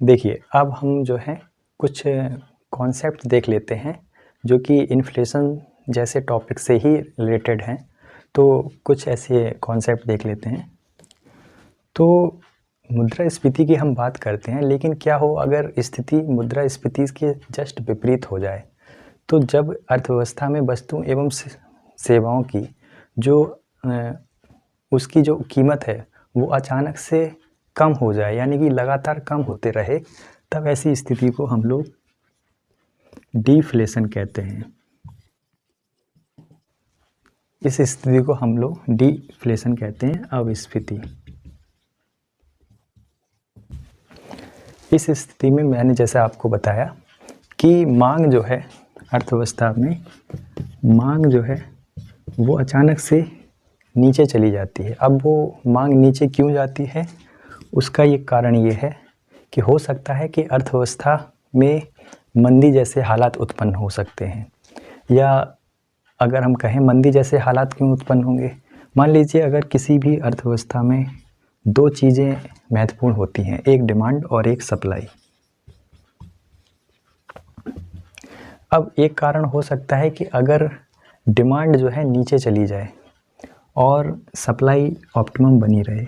देखिए, अब हम जो है कुछ कॉन्सेप्ट देख लेते हैं जो कि इन्फ्लेशन जैसे टॉपिक से ही रिलेटेड हैं। तो कुछ ऐसे कॉन्सेप्ट देख लेते हैं। तो मुद्रास्फीति की हम बात करते हैं, लेकिन क्या हो अगर स्थिति मुद्रास्फीति के जस्ट विपरीत हो जाए। तो जब अर्थव्यवस्था में वस्तुओं एवं सेवाओं की जो उसकी जो कीमत है वो अचानक से कम हो जाए, यानी कि लगातार कम होते रहे, तब ऐसी स्थिति को हम लोग डिफ्लेशन कहते हैं। इस स्थिति को हम लोग डिफ्लेशन कहते हैं, अपस्फीति। इस स्थिति में मैंने जैसे आपको बताया कि मांग जो है अर्थव्यवस्था में, मांग जो है वो अचानक से नीचे चली जाती है। अब वो मांग नीचे क्यों जाती है, उसका ये कारण ये है कि हो सकता है कि अर्थव्यवस्था में मंदी जैसे हालात उत्पन्न हो सकते हैं। या अगर हम कहें मंदी जैसे हालात क्यों उत्पन्न होंगे, मान लीजिए अगर किसी भी अर्थव्यवस्था में दो चीज़ें महत्वपूर्ण होती हैं, एक डिमांड और एक सप्लाई। अब एक कारण हो सकता है कि अगर डिमांड जो है नीचे चली जाए और सप्लाई ऑप्टिमम बनी रहे,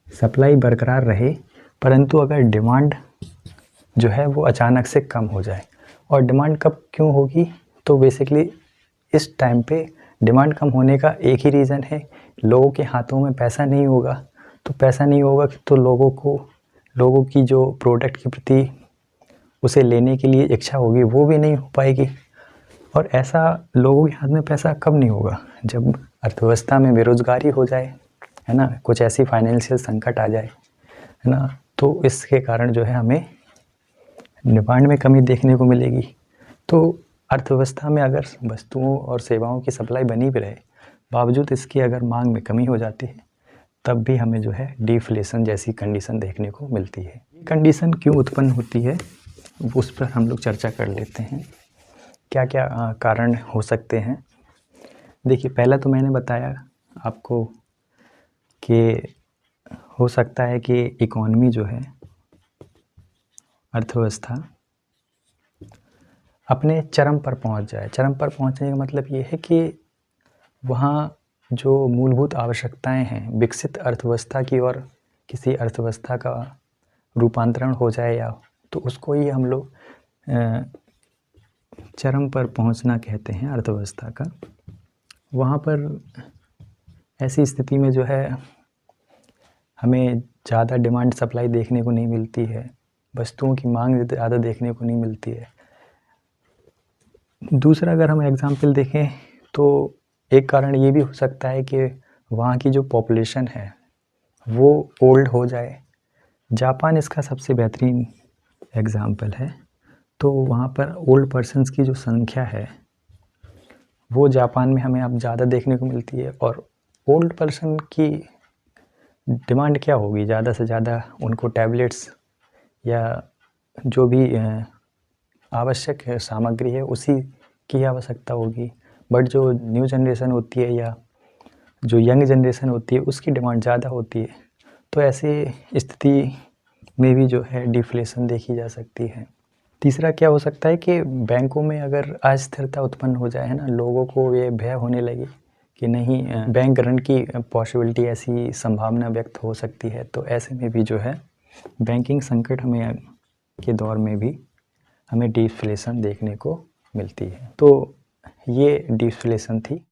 सप्लाई बरकरार रहे, परंतु अगर डिमांड जो है वो अचानक से कम हो जाए। और डिमांड कब क्यों होगी, तो बेसिकली इस टाइम पे डिमांड कम होने का एक ही रीज़न है, लोगों के हाथों में पैसा नहीं होगा। तो पैसा नहीं होगा तो लोगों की जो प्रोडक्ट के प्रति उसे लेने के लिए इच्छा होगी वो भी नहीं हो पाएगी। और ऐसा लोगों के हाथ में पैसा कब नहीं होगा, जब अर्थव्यवस्था में बेरोज़गारी हो जाए, है ना, कुछ ऐसी फाइनेंशियल संकट आ जाए, है ना। तो इसके कारण जो है हमें डिमांड में कमी देखने को मिलेगी। तो अर्थव्यवस्था में अगर वस्तुओं और सेवाओं की सप्लाई बनी भी रहे, बावजूद इसकी अगर मांग में कमी हो जाती है, तब भी हमें जो है डिफ्लेशन जैसी कंडीशन देखने को मिलती है। ये कंडीशन क्यों उत्पन्न होती है उस पर हम लोग चर्चा कर लेते हैं, क्या क्या कारण हो सकते हैं। देखिए, पहला तो मैंने बताया आपको कि हो सकता है कि इकोनॉमी जो है, अर्थव्यवस्था अपने चरम पर पहुंच जाए। चरम पर पहुंचने का मतलब ये है कि वहाँ जो मूलभूत आवश्यकताएं हैं, विकसित अर्थव्यवस्था की ओर किसी अर्थव्यवस्था का रूपांतरण हो जाए, या तो उसको ही हम लोग चरम पर पहुंचना कहते हैं अर्थव्यवस्था का। वहाँ पर ऐसी स्थिति में जो है हमें ज़्यादा डिमांड सप्लाई देखने को नहीं मिलती है, वस्तुओं की मांग ज़्यादा देखने को नहीं मिलती है। दूसरा अगर हम एग्जाम्पल देखें तो एक कारण ये भी हो सकता है कि वहाँ की जो पॉपुलेशन है वो ओल्ड हो जाए। जापान इसका सबसे बेहतरीन एग्जाम्पल है। तो वहाँ पर ओल्ड पर्सन्स की जो संख्या है वो जापान में हमें अब ज़्यादा देखने को मिलती है। और ओल्ड पर्सन की डिमांड क्या होगी, ज़्यादा से ज़्यादा उनको टैबलेट्स या जो भी आवश्यक है सामग्री है उसी की आवश्यकता होगी। बट जो न्यू जनरेशन होती है या जो यंग जनरेशन होती है उसकी डिमांड ज़्यादा होती है। तो ऐसी स्थिति में भी जो है डिफ्लेशन देखी जा सकती है। तीसरा क्या हो सकता है कि बैंकों में अगर अस्थिरता उत्पन्न हो जाए, है ना, लोगों को ये भय होने लगे कि नहीं बैंक ऋण की पॉसिबिलिटी, ऐसी संभावना व्यक्त हो सकती है। तो ऐसे में भी जो है बैंकिंग संकट हमें के दौर में भी हमें डिफ्लेशन देखने को मिलती है। तो ये डिफ्लेशन थी।